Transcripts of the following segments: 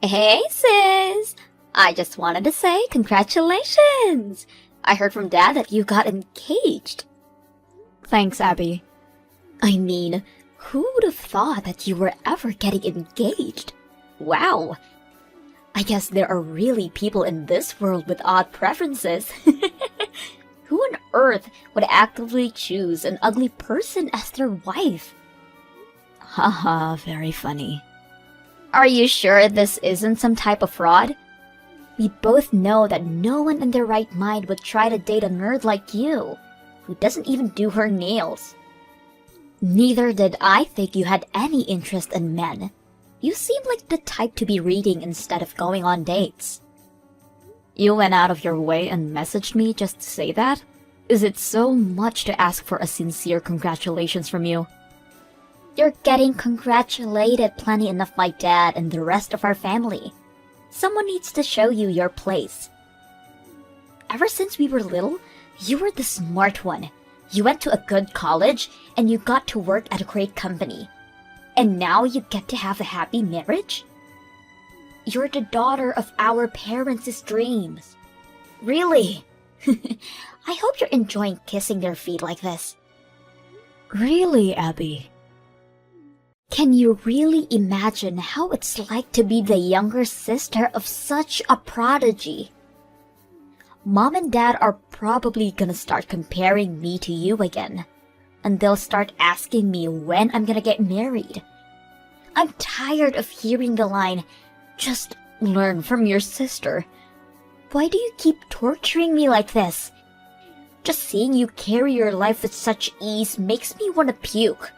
Hey, sis! I just wanted to say congratulations! I heard from Dad that you got engaged. Thanks, Abby. I mean, who would have thought that you were ever getting engaged? Wow! I guess there are really people in this world with odd preferences. Who on earth would actively choose an ugly person as their wife? Haha, very funny. Are you sure this isn't some type of fraud? We both know that no one in their right mind would try to date a nerd like you, who doesn't even do her nails. Neither did I think you had any interest in men. You seem like the type to be reading instead of going on dates. You went out of your way and messaged me just to say that? Is it so much to ask for a sincere congratulations from you? You're getting congratulated plenty enough by Dad and the rest of our family. Someone needs to show you your place. Ever since we were little, you were the smart one. You went to a good college, and you got to work at a great company. And now you get to have a happy marriage? You're the daughter of our parents' dreams. Really? I hope you're enjoying kissing their feet like this. Really, Abby? Can you really imagine how it's like to be the younger sister of such a prodigy? Mom and Dad are probably gonna start comparing me to you again. And they'll start asking me when I'm gonna get married. I'm tired of hearing the line, "Just learn from your sister." Why do you keep torturing me like this? Just seeing you carry your life with such ease makes me want to puke.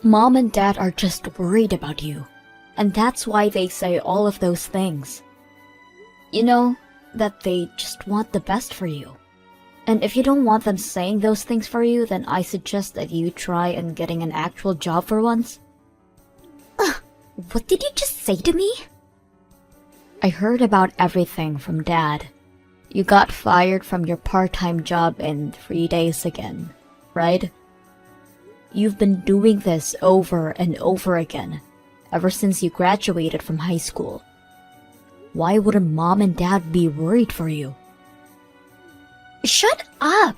Mom and Dad are just worried about you, and that's why they say all of those things. You know, that they just want the best for you. And if you don't want them saying those things for you, then I suggest that you try and getting an actual job for once. What did you just say to me? I heard about everything from Dad. You got fired from your part-time job in 3 days again, right? You've been doing this over and over again, ever since you graduated from high school. Why wouldn't Mom and Dad be worried for you? Shut up!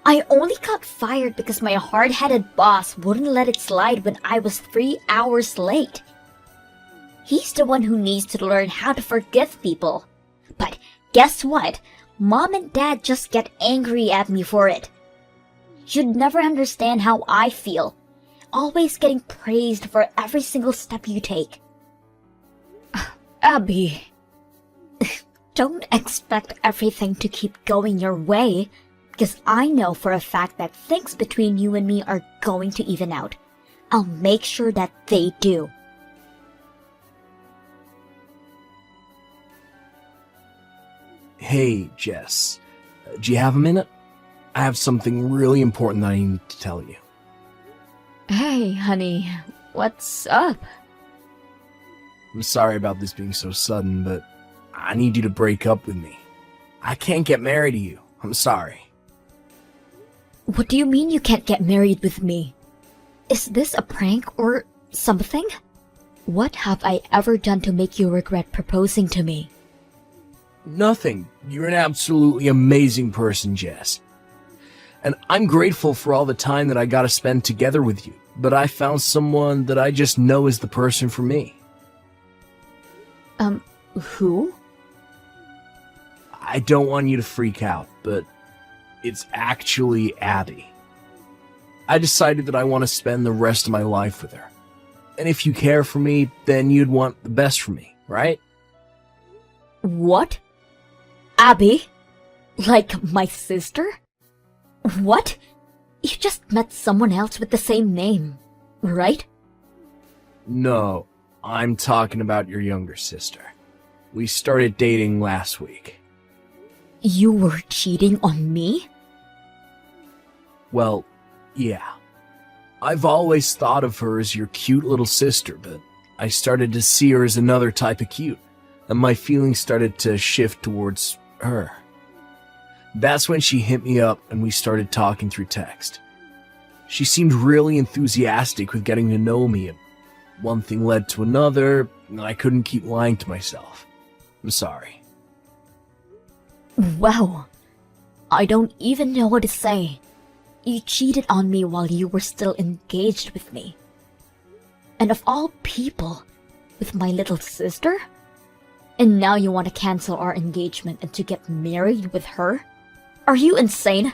I only got fired because my hard-headed boss wouldn't let it slide when I was 3 hours late. He's the one who needs to learn how to forgive people. But guess what? Mom and Dad just get angry at me for it. You'd never understand how I feel. Always getting praised for every single step you take. Abby. Don't expect everything to keep going your way, because I know for a fact that things between you and me are going to even out. I'll make sure that they do. Hey, Jess. Do you have a minute? I have something really important that I need to tell you. Hey, honey. What's up? I'm sorry about this being so sudden, but I need you to break up with me. I can't get married to you. I'm sorry. What do you mean you can't get married with me? Is this a prank or something? What have I ever done to make you regret proposing to me? Nothing. You're an absolutely amazing person, Jess. And I'm grateful for all the time that I got to spend together with you, but I found someone that I just know is the person for me. Who? I don't want you to freak out, but it's actually Abby. I decided that I want to spend the rest of my life with her. And if you care for me, then you'd want the best for me, right? What? Abby? Like my sister? What? You just met someone else with the same name, right? No, I'm talking about your younger sister. We started dating last week. You were cheating on me? Well, yeah. I've always thought of her as your cute little sister, but I started to see her as another type of cute, and my feelings started to shift towards her. That's when she hit me up and we started talking through text. She seemed really enthusiastic with getting to know me, one thing led to another, and I couldn't keep lying to myself. I'm sorry. Wow. I don't even know what to say. You cheated on me while you were still engaged with me. And of all people, with my little sister? And now you want to cancel our engagement and to get married with her? Are you insane?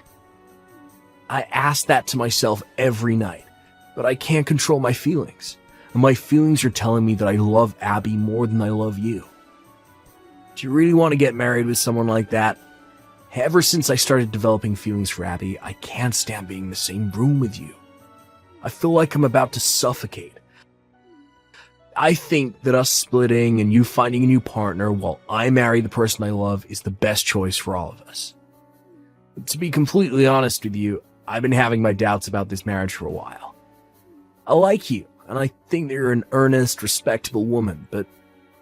I ask that to myself every night, but I can't control my feelings. And my feelings are telling me that I love Abby more than I love you. Do you really want to get married with someone like that? Ever since I started developing feelings for Abby, I can't stand being in the same room with you. I feel like I'm about to suffocate. I think that us splitting and you finding a new partner while I marry the person I love is the best choice for all of us. But to be completely honest with you, I've been having my doubts about this marriage for a while. I like you, and I think that you're an earnest, respectable woman, but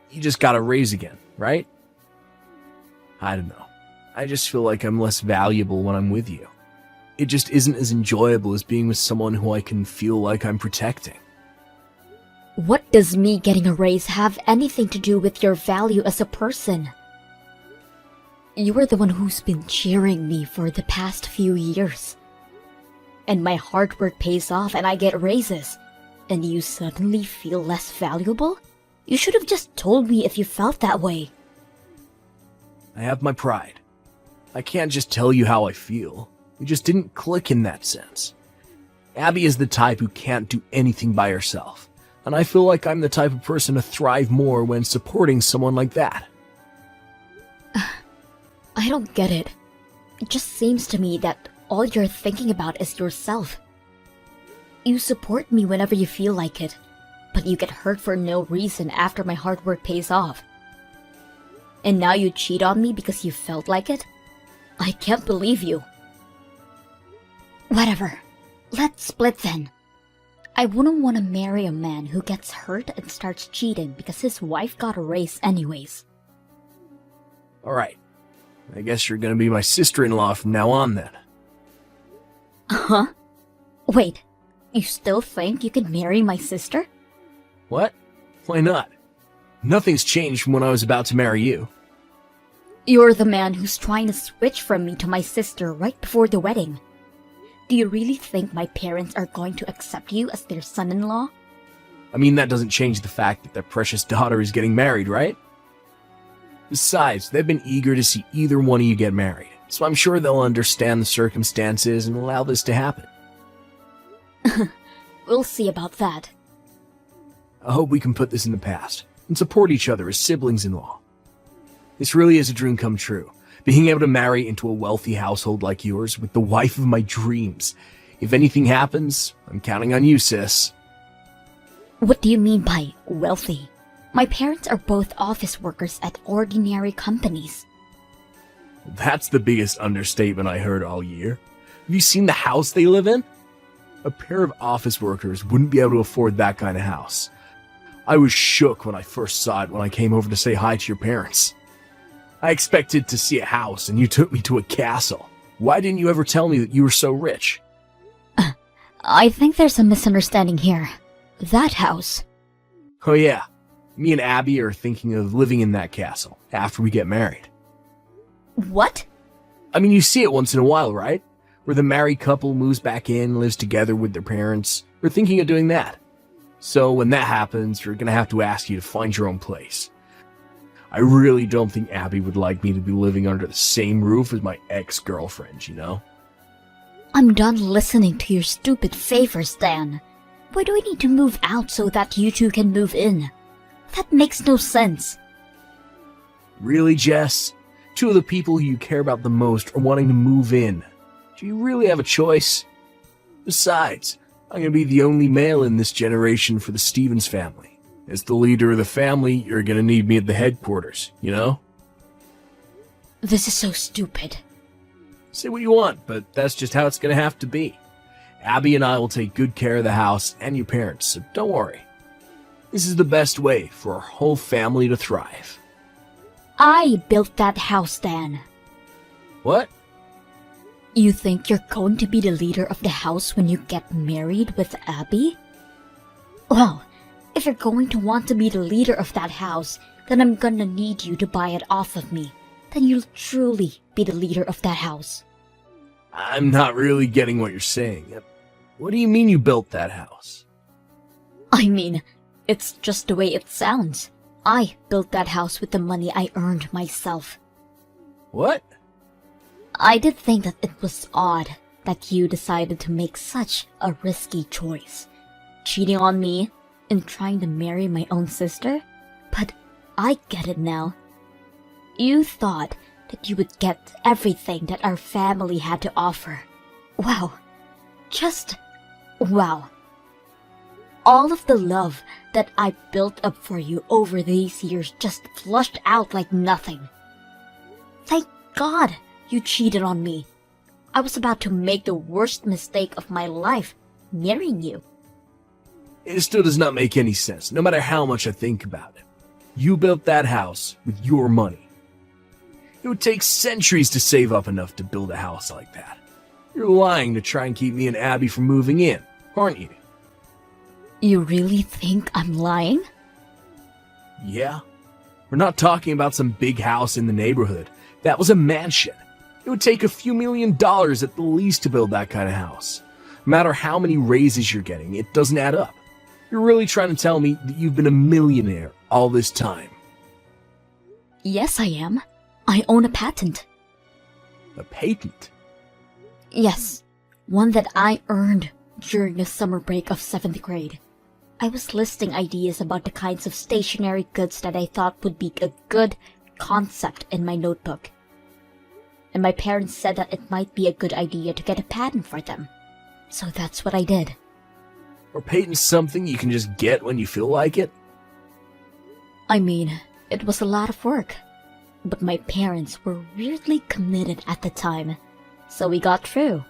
you just got a raise again, right? I don't know. I just feel like I'm less valuable when I'm with you. It just isn't as enjoyable as being with someone who I can feel like I'm protecting. What does me getting a raise have anything to do with your value as a person? You are the one who's been cheering me for the past few years. And my hard work pays off and I get raises. And you suddenly feel less valuable? You should have just told me if you felt that way. I have my pride. I can't just tell you how I feel. We just didn't click in that sense. Abby is the type who can't do anything by herself, and I feel like I'm the type of person to thrive more when supporting someone like that. I don't get it. It just seems to me that all you're thinking about is yourself. You support me whenever you feel like it, but you get hurt for no reason after my hard work pays off. And now you cheat on me because you felt like it? I can't believe you. Whatever. Let's split then. I wouldn't want to marry a man who gets hurt and starts cheating because his wife got a raise anyways. Alright. I guess you're gonna be my sister-in-law from now on then. Huh? Wait, you still think you can marry my sister? What? Why not? Nothing's changed from when I was about to marry you. You're the man who's trying to switch from me to my sister right before the wedding. Do you really think my parents are going to accept you as their son-in-law? I mean, that doesn't change the fact that their precious daughter is getting married, right? Besides, they've been eager to see either one of you get married, so I'm sure they'll understand the circumstances and allow this to happen. We'll see about that. I hope we can put this in the past and support each other as siblings-in-law. This really is a dream come true, being able to marry into a wealthy household like yours with the wife of my dreams. If anything happens, I'm counting on you, sis. What do you mean by wealthy? My parents are both office workers at ordinary companies. That's the biggest understatement I heard all year. Have you seen the house they live in? A pair of office workers wouldn't be able to afford that kind of house. I was shook when I first saw it when I came over to say hi to your parents. I expected to see a house and you took me to a castle. Why didn't you ever tell me that you were so rich? I think there's a misunderstanding here. That house. Oh yeah, me and Abby are thinking of living in that castle after we get married. What? I mean, you see it once in a while, right? Where the married couple moves back in, lives together with their parents. We're thinking of doing that. So when that happens, we're gonna have to ask you to find your own place. I really don't think Abby would like me to be living under the same roof as my ex-girlfriend, you know? I'm done listening to your stupid favors, Dan. Why do I need to move out so that you two can move in? That makes no sense. Really, Jess? Two of the people who you care about the most are wanting to move in. Do you really have a choice? Besides, I'm gonna be the only male in this generation for the Stevens family. As the leader of the family, you're gonna need me at the headquarters, you know? This is so stupid. Say what you want, but that's just how it's gonna have to be. Abby and I will take good care of the house and your parents, so don't worry. This is the best way for our whole family to thrive. I built that house, Dan. What? You think you're going to be the leader of the house when you get married with Abby? Well, If you're going to want to be the leader of that house, then I'm gonna need you to buy it off of me. Then you'll truly be the leader of that house. I'm not really getting what you're saying. What do you mean you built that house? I mean, it's just the way it sounds. I built that house with the money I earned myself. What? I did think that it was odd that you decided to make such a risky choice. Cheating on me and trying to marry my own sister? But I get it now. You thought that you would get everything that our family had to offer. Wow. Just wow. All of the love that I built up for you over these years just flushed out like nothing. Thank God you cheated on me. I was about to make the worst mistake of my life, marrying you. It still does not make any sense, no matter how much I think about it. You built that house with your money. It would take centuries to save up enough to build a house like that. You're lying to try and keep me and Abby from moving in, aren't you? You really think I'm lying? Yeah. We're not talking about some big house in the neighborhood. That was a mansion. It would take a few $1,000,000 at the least to build that kind of house. No matter how many raises you're getting, it doesn't add up. You're really trying to tell me that you've been a millionaire all this time. Yes, I am. I own a patent. A patent? Yes, one that I earned during the summer break of 7th grade. I was listing ideas about the kinds of stationery goods that I thought would be a good concept in my notebook. And my parents said that it might be a good idea to get a patent for them. So that's what I did. Or patent's something you can just get when you feel like it? I mean, it was a lot of work. But my parents were weirdly committed at the time. So we got through.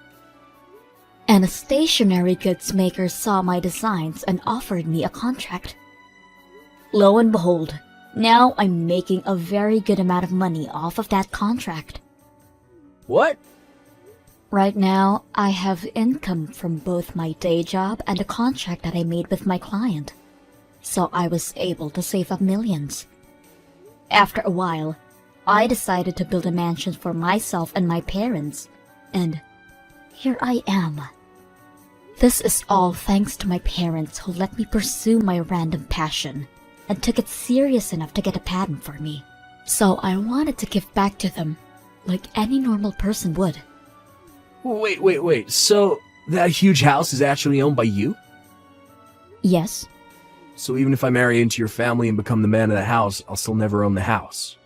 And a stationery goods maker saw my designs and offered me a contract. Lo and behold, now I'm making a very good amount of money off of that contract. What? Right now, I have income from both my day job and the contract that I made with my client. So I was able to save up millions. After a while, I decided to build a mansion for myself and my parents. And here I am. This is all thanks to my parents who let me pursue my random passion and took it serious enough to get a patent for me. So I wanted to give back to them like any normal person would. Wait. So that huge house is actually owned by you? Yes. So even if I marry into your family and become the man of the house, I'll still never own the house.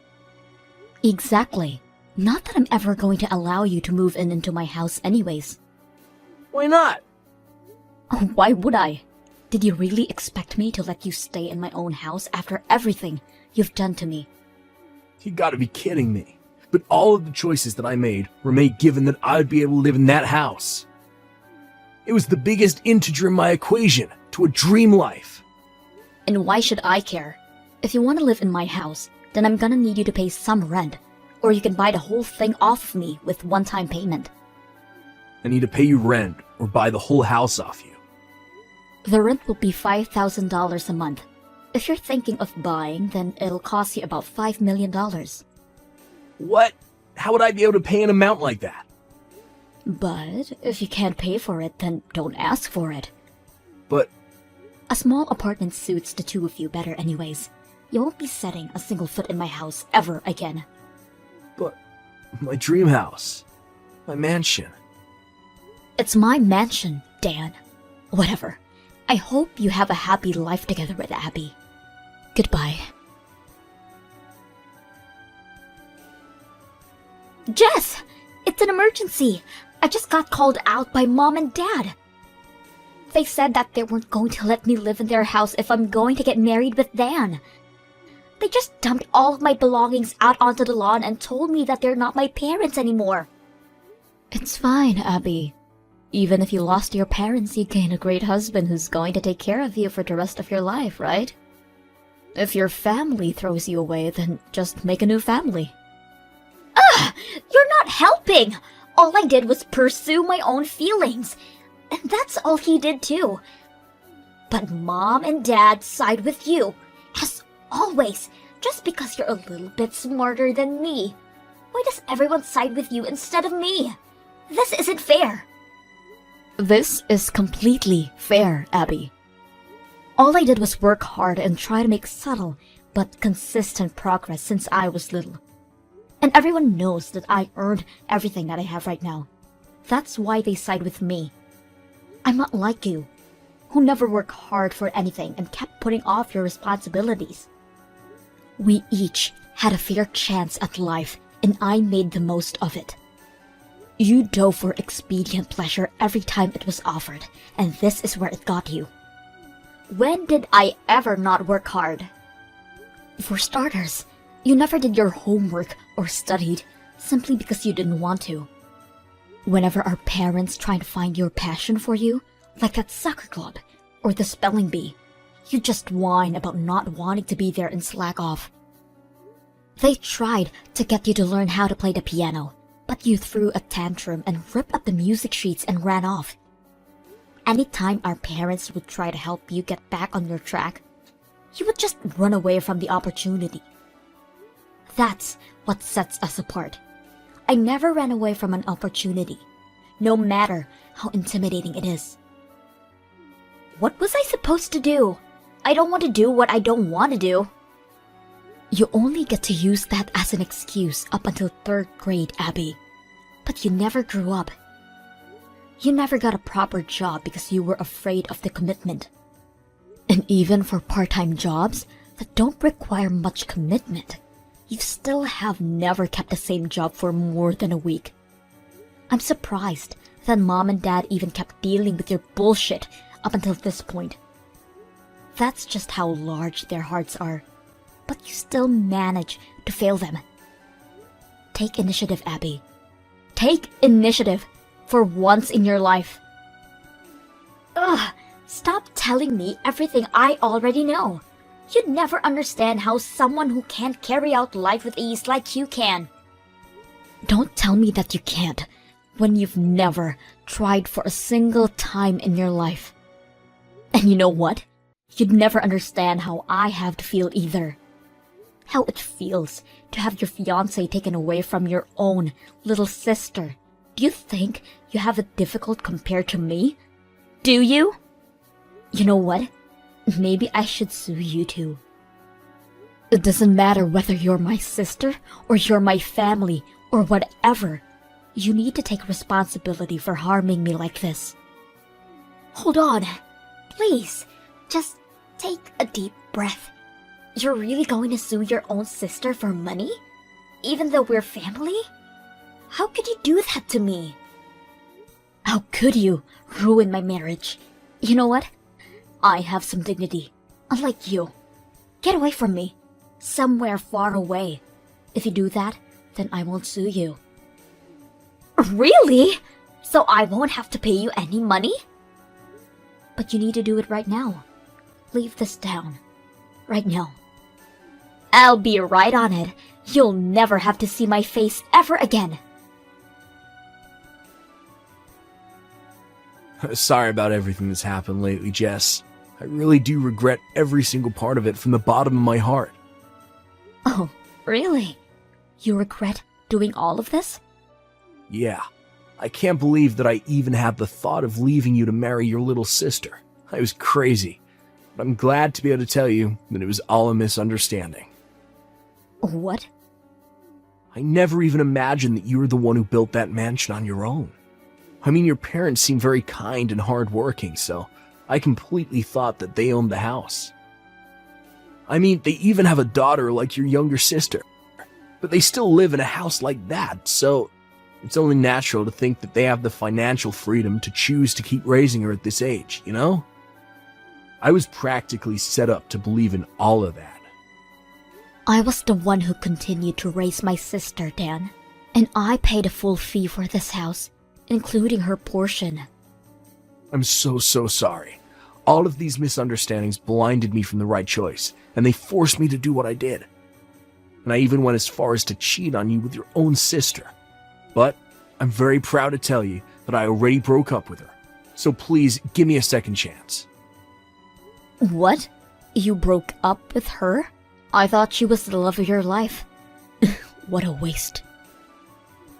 Exactly. Not that I'm ever going to allow you to move into my house anyways. Why not? Oh, why would I? Did you really expect me to let you stay in my own house after everything you've done to me? You gotta be kidding me. But all of the choices that I made were made given that I'd be able to live in that house. It was the biggest integer in my equation to a dream life. And why should I care? If you want to live in my house, then I'm gonna need you to pay some rent. Or you can buy the whole thing off of me with one-time payment. I need to pay you rent or buy the whole house off you. The rent will be $5,000 a month. If you're thinking of buying, then it'll cost you about $5 million. What? How would I be able to pay an amount like that? But if you can't pay for it, then don't ask for it. But a small apartment suits the two of you better anyways. You won't be setting a single foot in my house ever again. But my dream house. My mansion. It's my mansion, Dan. Whatever. I hope you have a happy life together with Abby. Goodbye. Jess! It's an emergency! I just got called out by Mom and Dad. They said that they weren't going to let me live in their house if I'm going to get married with Dan. They just dumped all of my belongings out onto the lawn and told me that they're not my parents anymore. It's fine, Abby. Even if you lost your parents, you gain a great husband who's going to take care of you for the rest of your life, right? If your family throws you away, then just make a new family. Ugh! You're not helping! All I did was pursue my own feelings. And that's all he did too. But Mom and Dad side with you, as always, just because you're a little bit smarter than me. Why does everyone side with you instead of me? This isn't fair. This is completely fair, Abby. All I did was work hard and try to make subtle but consistent progress since I was little. And everyone knows that I earned everything that I have right now. That's why they side with me. I'm not like you, who never worked hard for anything and kept putting off your responsibilities. We each had a fair chance at life, and I made the most of it. You dove for expedient pleasure every time it was offered, and this is where it got you. When did I ever not work hard? For starters, you never did your homework or studied simply because you didn't want to. Whenever our parents tried to find your passion for you, like that soccer club or the spelling bee, you just whine about not wanting to be there and slack off. They tried to get you to learn how to play the piano, but you threw a tantrum and ripped up the music sheets and ran off. Anytime our parents would try to help you get back on your track, you would just run away from the opportunity. That's what sets us apart. I never ran away from an opportunity, no matter how intimidating it is. What was I supposed to do? I don't want to do what I don't want to do. You only get to use that as an excuse up until 3rd grade, Abby. But you never grew up. You never got a proper job because you were afraid of the commitment. And even for part-time jobs that don't require much commitment, you still have never kept the same job for more than a week. I'm surprised that Mom and Dad even kept dealing with your bullshit up until this point. That's just how large their hearts are, but you still manage to fail them. Take initiative, Abby. Take initiative for once in your life. Ugh, stop telling me everything I already know. You'd never understand how someone who can't carry out life with ease like you can. Don't tell me that you can't when you've never tried for a single time in your life. And you know what? You'd never understand how I have to feel either. How it feels to have your fiancé taken away from your own little sister. Do you think you have it difficult compared to me? Do you? You know what? Maybe I should sue you too. It doesn't matter whether you're my sister or you're my family or whatever. You need to take responsibility for harming me like this. Hold on. Please, just take a deep breath. You're really going to sue your own sister for money? Even though we're family? How could you do that to me? How could you ruin my marriage? You know what? I have some dignity, unlike you. Get away from me, somewhere far away. If you do that, then I won't sue you. Really? So I won't have to pay you any money? But you need to do it right now. Leave this down. Right now. I'll be right on it. You'll never have to see my face ever again. Sorry about everything that's happened lately, Jess. I really do regret every single part of it from the bottom of my heart. Oh, really? You regret doing all of this? Yeah. I can't believe that I even had the thought of leaving you to marry your little sister. I was crazy. But I'm glad to be able to tell you that it was all a misunderstanding. What? I never even imagined that you were the one who built that mansion on your own. I mean, your parents seem very kind and hardworking, so I completely thought that they owned the house. I mean, they even have a daughter like your younger sister, but they still live in a house like that, so it's only natural to think that they have the financial freedom to choose to keep raising her at this age, you know? I was practically set up to believe in all of that. I was the one who continued to raise my sister, Dan, and I paid a full fee for this house, including her portion. I'm so sorry. All of these misunderstandings blinded me from the right choice, and they forced me to do what I did. And I even went as far as to cheat on you with your own sister. But I'm very proud to tell you that I already broke up with her. So please, give me a second chance. What? You broke up with her? I thought she was the love of your life. What a waste.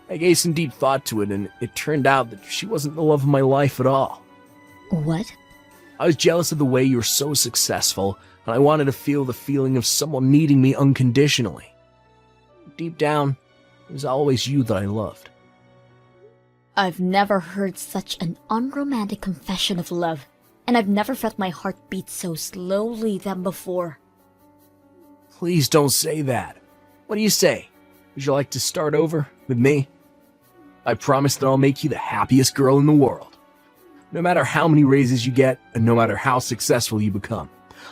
I gave some deep thought to it, and it turned out that she wasn't the love of my life at all. What? I was jealous of the way you were so successful, and I wanted to feel the feeling of someone needing me unconditionally. Deep down, it was always you that I loved. I've never heard such an unromantic confession of love, and I've never felt my heart beat so slowly than before. Please don't say that. What do you say? Would you like to start over with me? I promise that I'll make you the happiest girl in the world. No matter how many raises you get, and no matter how successful you become,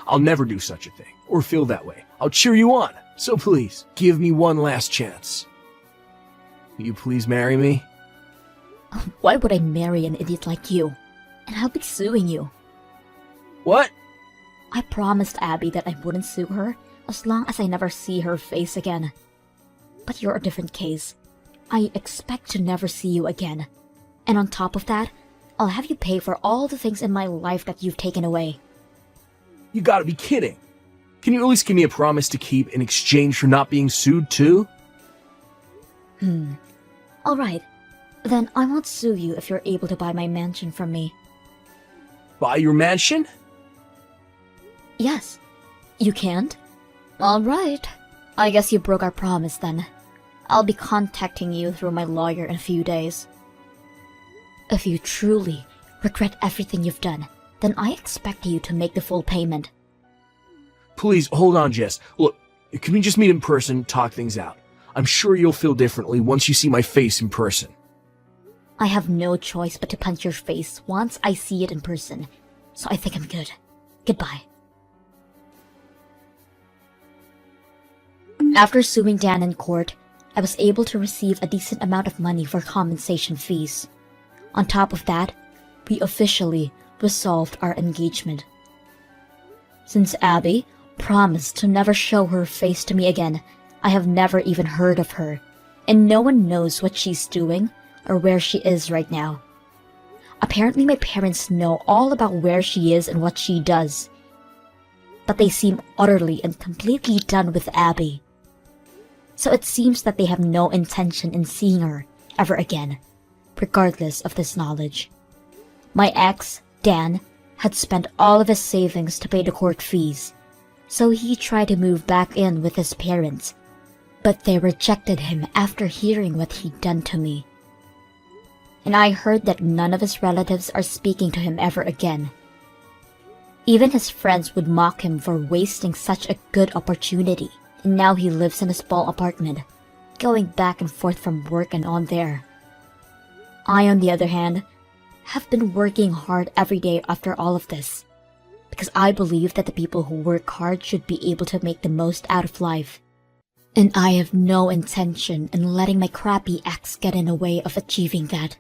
I'll never do such a thing, or feel that way. I'll cheer you on, so please, give me one last chance. Will you please marry me? Why would I marry an idiot like you? And I'll be suing you. What? I promised Abby that I wouldn't sue her as long as I never see her face again. But you're a different case. I expect to never see you again. And on top of that, I'll have you pay for all the things in my life that you've taken away. You gotta be kidding. Can you at least give me a promise to keep in exchange for not being sued too? Alright, then I won't sue you if you're able to buy my mansion from me. Buy your mansion? Yes. You can't? Alright. I guess you broke our promise then. I'll be contacting you through my lawyer in a few days. If you truly regret everything you've done, then I expect you to make the full payment. Please, hold on, Jess. Look, can we just meet in person, talk things out? I'm sure you'll feel differently once you see my face in person. I have no choice but to punch your face once I see it in person, so I think I'm good. Goodbye. After suing Dan in court, I was able to receive a decent amount of money for compensation fees. On top of that, we officially resolved our engagement. Since Abby promised to never show her face to me again, I have never even heard of her, and no one knows what she's doing or where she is right now. Apparently my parents know all about where she is and what she does, but they seem utterly and completely done with Abby. So it seems that they have no intention in seeing her ever again, regardless of this knowledge. My ex, Dan, had spent all of his savings to pay the court fees, so he tried to move back in with his parents, but they rejected him after hearing what he'd done to me. And I heard that none of his relatives are speaking to him ever again. Even his friends would mock him for wasting such a good opportunity, and now he lives in a small apartment, going back and forth from work and on there. I, on the other hand, have been working hard every day after all of this, because I believe that the people who work hard should be able to make the most out of life. And I have no intention in letting my crappy ex get in the way of achieving that.